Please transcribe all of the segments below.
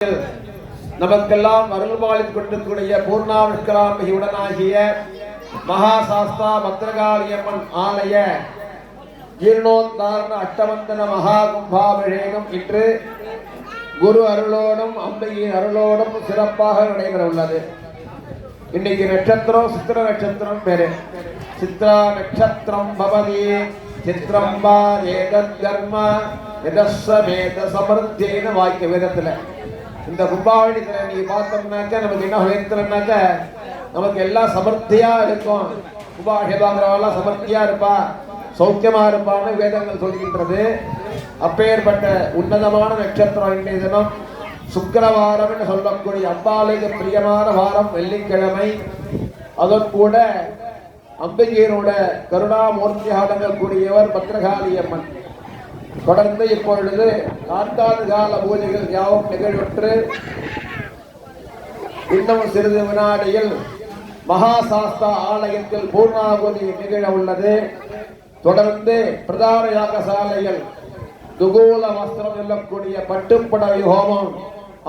நமக்கெல்லாம் அருள்பாலித்துக் கொண்டிருக்கக்கூடிய பூர்ணாவிஷ்கராம்பிகையுடனாகிய மகாசாஸ்தா பத்ரகாளியம்மன் ஆலய ஜீர்ணோத்தாரண அஷ்டமந்தன மகா கும்பாபிஷேகம் இன்று குரு அருளோடும் அம்பிகையின் அருளோடும் சிறப்பாக நடைபெற உள்ளது. இன்னைக்கு நட்சத்திரம் சித்திர நட்சத்திரம் பேரு. சித்ரா நட்சத்திரம் பவதி சித்ரம்பா ஏதர்ம எதஸ்வமேத சமர்த்தேன வாக்கிய வேதத்துல இந்த கும்பாவளித்துல நீங்க பார்த்தோம்னாக்க நமக்கு என்ன வேதத்துலனாக்க நமக்கு எல்லாம் சமர்த்தியா இருக்கும். கும்பாபிஷேகங்கிறவெல்லாம் சமர்த்தியா இருப்பா, சௌக்கியமா இருப்பான்னு வேதங்கள் சொல்கின்றது. அப்பேற்பட்ட உன்னதமான நட்சத்திரம் இன்றைய தினம் சுக்கிரவாரம் என்று சொல்லக்கூடிய அம்பாளுக்கு பிரியமான வாரம் வெள்ளிக்கிழமை. அதன் கூட அம்பிகையினோட கருணாமூர்த்தியாக கூடியவர் பத்ரகாளியம்மன். தொடர்ந்து இப்பொழுது 4வது கால பூஜைகள் யாவும் நிகழ்வுற்று இன்னும் சிறிது வினாடியில் மகாசாஸ்தா ஆலயத்தில் பூர்ணாகுதி நிகழ உள்ளது. தொடர்ந்து பிரதான யாகசாலையில் துகூல வஸ்திரம் சொல்லக்கூடிய பட்டுப்புடவை ஹோமம்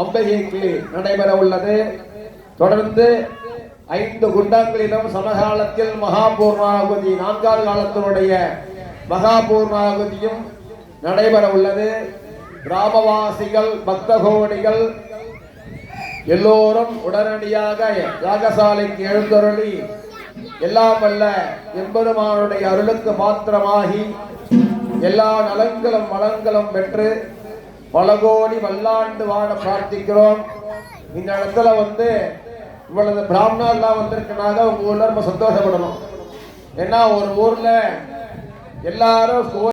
அம்பிகைக்கு நடைபெற உள்ளது. தொடர்ந்து 5 குண்டங்களிலும் சமகாலத்தில் மகாபூர்ணாகுதி 4வது காலத்தினுடைய மகாபூர்ணாகுதியும் நடைபெற உள்ளது. கிராமவாசிகள் பக்தகோடிகள் எல்லோரும் உடனடியாக யாகசாலைக்கு எழுந்தருளி எல்லாம் வல்ல எம்பெருமானுடைய அருளுக்கு மாத்திரமாகி எல்லா நலன்களும் வளங்களும் பெற்று பல கோடி வல்லாண்டு வாழ பிரார்த்திக்கிறோம். இந்த இடத்துல இவ்வளவு பிராமணர்லாம் வந்திருக்கனாக உங்க ஊர்ல ரொம்ப சந்தோஷப்படணும். ஏன்னா ஒரு ஊர்ல எல்லாரும்